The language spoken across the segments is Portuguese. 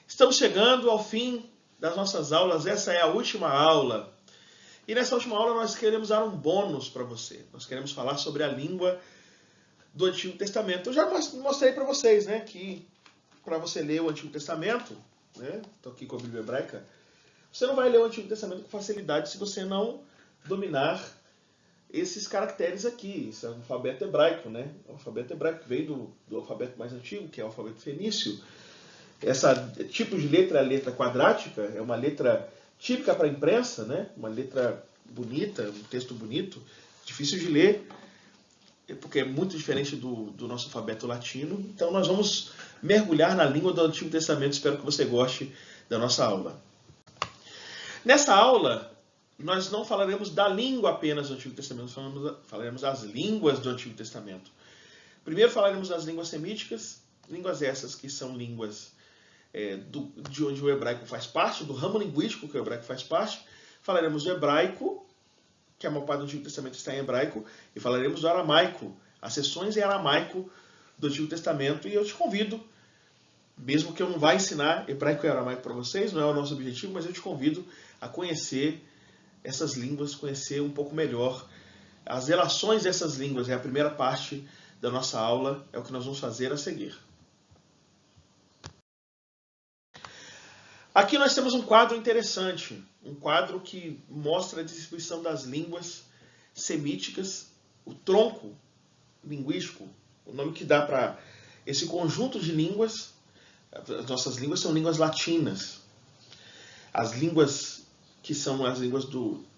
Estamos chegando ao fim das nossas aulas, essa é a última aula. E nessa última aula nós queremos dar um bônus para você. Nós queremos falar sobre a língua do Antigo Testamento. Eu já mostrei para vocês, né, que para você ler o Antigo Testamento, né, estou aqui com a Bíblia Hebraica, você não vai ler o Antigo Testamento com facilidade se você não dominar esses caracteres aqui. Esse é o alfabeto hebraico, né? O alfabeto hebraico que veio do alfabeto mais antigo, que é o alfabeto fenício. Esse tipo de letra é a letra quadrática, é uma letra típica para a imprensa, né? Uma letra bonita, um texto bonito, difícil de ler, porque é muito diferente do nosso alfabeto latino. Então nós vamos mergulhar na língua do Antigo Testamento. Espero que você goste da nossa aula. Nessa aula, nós não falaremos da língua apenas do Antigo Testamento, falaremos das línguas do Antigo Testamento. Primeiro falaremos das línguas semíticas, línguas essas que são línguas de onde o hebraico faz parte, do ramo linguístico que o hebraico faz parte. Falaremos do hebraico, que a maior parte do Antigo Testamento está em hebraico, e falaremos do aramaico, as seções em aramaico do Antigo Testamento. E eu te convido, mesmo que eu não vá ensinar hebraico e aramaico para vocês, não é o nosso objetivo, mas eu te convido a conhecer essas línguas, conhecer um pouco melhor as relações dessas línguas. É a primeira parte da nossa aula, é o que nós vamos fazer a seguir. Aqui nós temos um quadro interessante, um quadro que mostra a distribuição das línguas semíticas, o tronco linguístico, o nome que dá para esse conjunto de línguas. As nossas línguas são línguas latinas. As línguas que são as línguas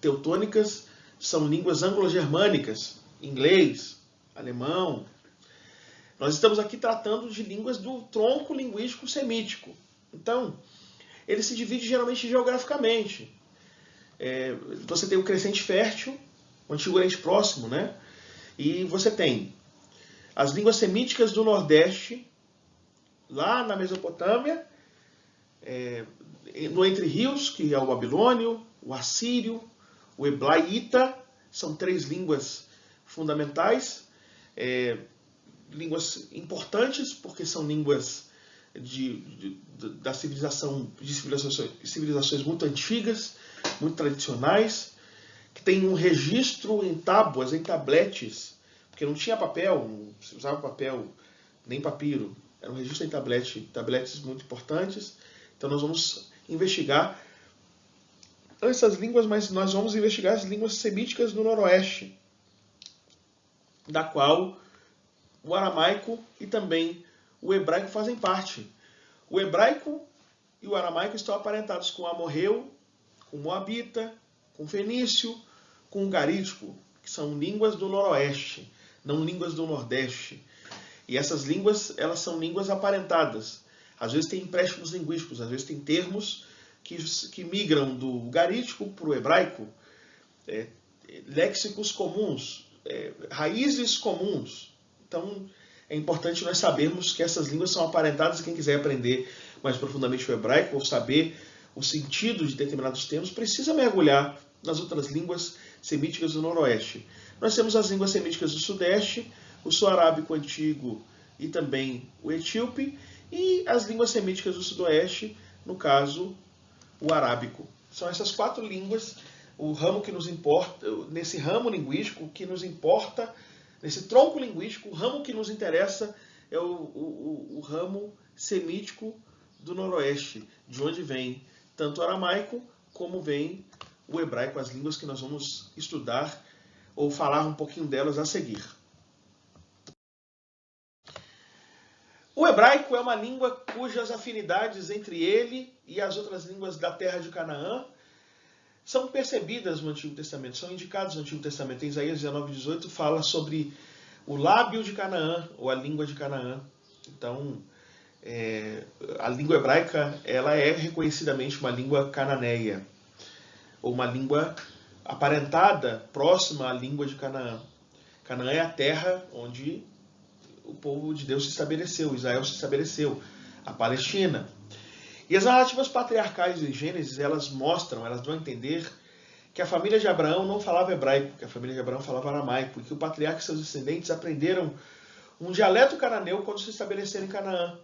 teutônicas são línguas anglo-germânicas, inglês, alemão. Nós estamos aqui tratando de línguas do tronco linguístico semítico. Então, ele se divide geralmente geograficamente. Você tem o Crescente Fértil, o Antigo Oriente Próximo, né? E você tem as línguas semíticas do Nordeste, lá na Mesopotâmia, no Entre Rios, que é o babilônio, o assírio, o heblaíta, são três línguas fundamentais, línguas importantes, porque são línguas da civilização, de civilizações muito antigas, muito tradicionais, que tem um registro em tábuas, em tabletes, porque não tinha papel, não se usava papel, nem papiro, era um registro em tabletes muito importantes. Então nós vamos investigar essas línguas, mas nós vamos investigar as línguas semíticas do Noroeste, da qual o aramaico e também o hebraico fazem parte. O hebraico e o aramaico estão aparentados com o amorreu, com o moabita, com o fenício, com o garítico, que são línguas do Noroeste, não línguas do Nordeste. E essas línguas, elas são línguas aparentadas. Às vezes tem empréstimos linguísticos, às vezes tem termos que migram do garítico para o hebraico, léxicos comuns, raízes comuns. Então, é importante nós sabermos que essas línguas são aparentadas, e quem quiser aprender mais profundamente o hebraico ou saber o sentido de determinados termos, precisa mergulhar nas outras línguas semíticas do Noroeste. Nós temos as línguas semíticas do Sudeste, o sul-arábico antigo e também o etíope, e as línguas semíticas do Sudoeste, no caso, o arábico. São essas quatro línguas, o ramo que nos importa, nesse ramo linguístico que nos importa, nesse tronco linguístico, o ramo que nos interessa é o ramo semítico do Noroeste, de onde vem tanto o aramaico como vem o hebraico, as línguas que nós vamos estudar ou falar um pouquinho delas a seguir. O hebraico é uma língua cujas afinidades entre ele e as outras línguas da terra de Canaã são percebidas no Antigo Testamento, são indicadas no Antigo Testamento. Em Isaías 19:18 fala sobre o lábio de Canaã, ou a língua de Canaã. Então, a língua hebraica ela é reconhecidamente uma língua cananeia, ou uma língua aparentada, próxima à língua de Canaã. Canaã é a terra onde o povo de Deus se estabeleceu, Israel se estabeleceu, a Palestina. E as narrativas patriarcais de Gênesis, elas dão a entender que a família de Abraão não falava hebraico, que a família de Abraão falava aramaico, e que o patriarca e seus descendentes aprenderam um dialeto cananeu quando se estabeleceram em Canaã.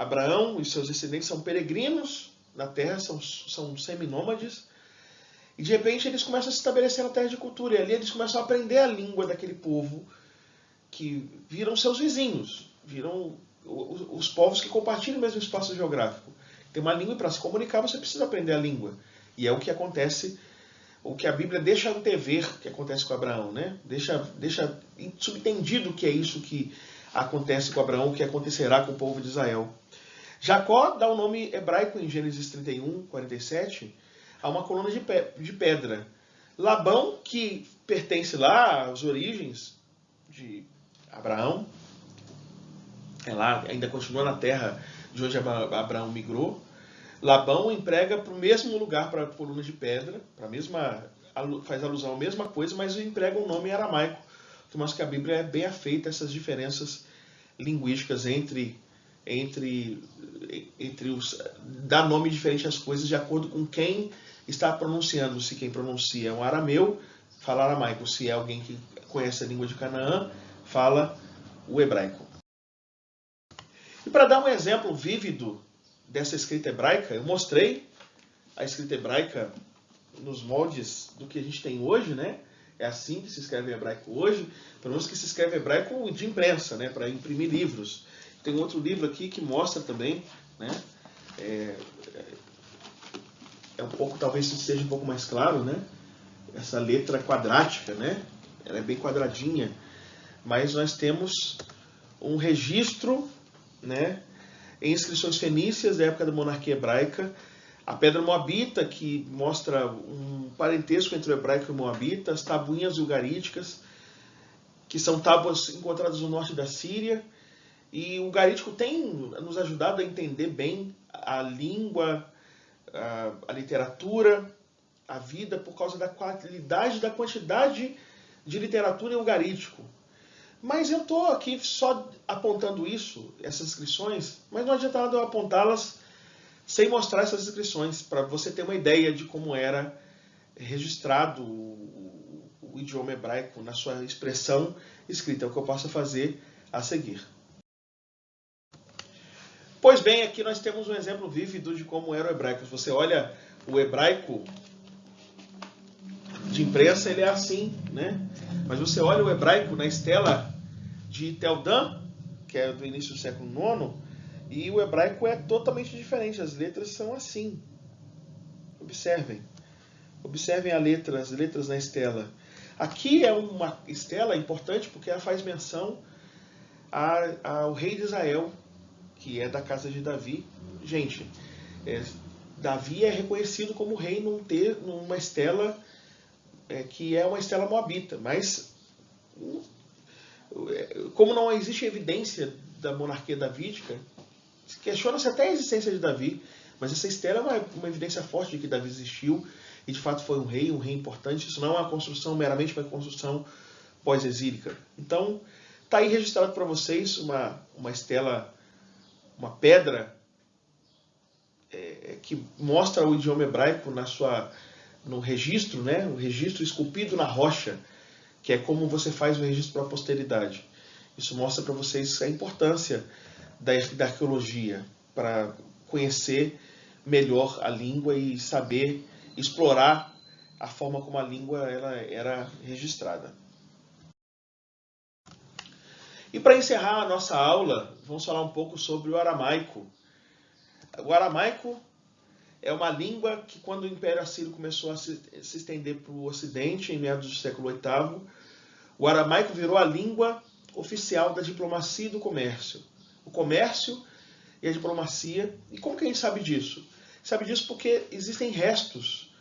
Abraão e seus descendentes são peregrinos na terra, são seminômades, e de repente eles começam a se estabelecer na terra de cultura, e ali eles começam a aprender a língua daquele povo, que viram seus vizinhos, viram os povos que compartilham o mesmo espaço geográfico. Tem uma língua, e para se comunicar você precisa aprender a língua. E é o que acontece, o que a Bíblia deixa antever que acontece com Abraão, né? Deixa subentendido que é isso que acontece com Abraão, que acontecerá com o povo de Israel. Jacó dá o nome hebraico em Gênesis 31, 47, a uma coluna de pedra. Labão, que pertence lá às origens de Abraão, lá ainda continua na terra de onde Abraão migrou. Labão emprega para o mesmo lugar, para a coluna de pedra, faz alusão à mesma coisa, mas emprega um nome aramaico, que mostra que a Bíblia é bem afeita a essas diferenças linguísticas dá nome diferente às coisas de acordo com quem está pronunciando. Se quem pronuncia é um arameu, fala aramaico. Se é alguém que conhece a língua de Canaã, fala o hebraico. E para dar um exemplo vívido dessa escrita hebraica, eu mostrei a escrita hebraica nos moldes do que a gente tem hoje, né? É assim que se escreve hebraico hoje, pelo menos que se escreve hebraico de imprensa, né? Para imprimir livros. Tem outro livro aqui que mostra também, né? É um pouco, talvez seja um pouco mais claro, né? Essa letra quadrática, né? Ela é bem quadradinha, mas nós temos um registro, né? Em inscrições fenícias da época da monarquia hebraica, a pedra moabita, que mostra um parentesco entre o hebraico e o moabita, as tabuinhas ugaríticas, que são tábuas encontradas no norte da Síria. E o ugarítico tem nos ajudado a entender bem a língua, a literatura, a vida, por causa da qualidade, da quantidade de literatura em ugarítico. Mas eu estou aqui só apontando isso, essas inscrições, mas não adianta nada eu apontá-las sem mostrar essas inscrições, para você ter uma ideia de como era registrado o idioma hebraico na sua expressão escrita. É o que eu posso fazer a seguir. Pois bem, aqui nós temos um exemplo vívido de como era o hebraico. Se você olha o hebraico de imprensa, ele é assim, né? Mas você olha o hebraico na estela de Tel Dan, que é do início do século IX, e o hebraico é totalmente diferente. As letras são assim. Observem. Observem as letras na estela. Aqui é uma estela importante porque ela faz menção ao rei de Israel, que é da casa de Davi. Gente, Davi é reconhecido como rei numa estela que é uma estela moabita, mas como não existe evidência da monarquia davídica, questiona-se até a existência de Davi, mas essa estela é uma evidência forte de que Davi existiu e de fato foi um rei importante. Isso não é uma construção meramente uma construção pós-exílica. Então, está aí registrado para vocês uma estela, uma pedra que mostra o idioma hebraico no registro, né? O registro esculpido na rocha, que é como você faz o registro para a posteridade. Isso mostra para vocês a importância da arqueologia para conhecer melhor a língua e saber explorar a forma como a língua era registrada. E para encerrar a nossa aula, vamos falar um pouco sobre o aramaico. O aramaico é uma língua que, quando o Império Assírio começou a se estender para o Ocidente, em meados do século VIII, o aramaico virou a língua oficial da diplomacia e do comércio. O comércio e a diplomacia. E como que a gente sabe disso? Sabe disso porque existem restos,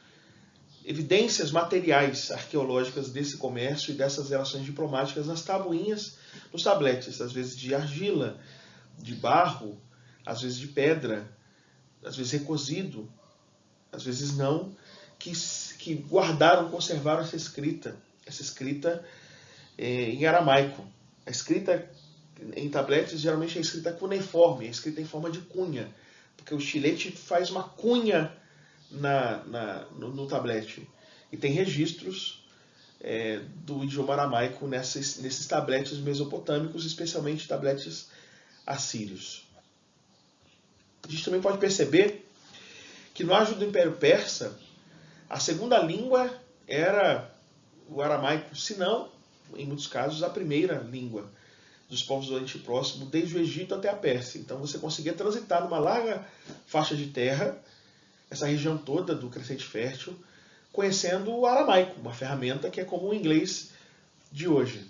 evidências materiais arqueológicas desse comércio e dessas relações diplomáticas nas tabuinhas, nos tabletes, às vezes de argila, de barro, às vezes de pedra, às vezes recozido, às vezes não, que guardaram, conservaram essa escrita em aramaico. A escrita em tabletes geralmente é escrita cuneiforme, é escrita em forma de cunha, porque o estilete faz uma cunha no tablete. E tem registros do idioma aramaico nesses tabletes mesopotâmicos, especialmente tabletes assírios. A gente também pode perceber que no auge do Império Persa, a segunda língua era o aramaico, se não, em muitos casos, a primeira língua dos povos do Oriente Próximo, desde o Egito até a Pérsia. Então você conseguia transitar numa larga faixa de terra, essa região toda do Crescente Fértil, conhecendo o aramaico, uma ferramenta que é como o inglês de hoje.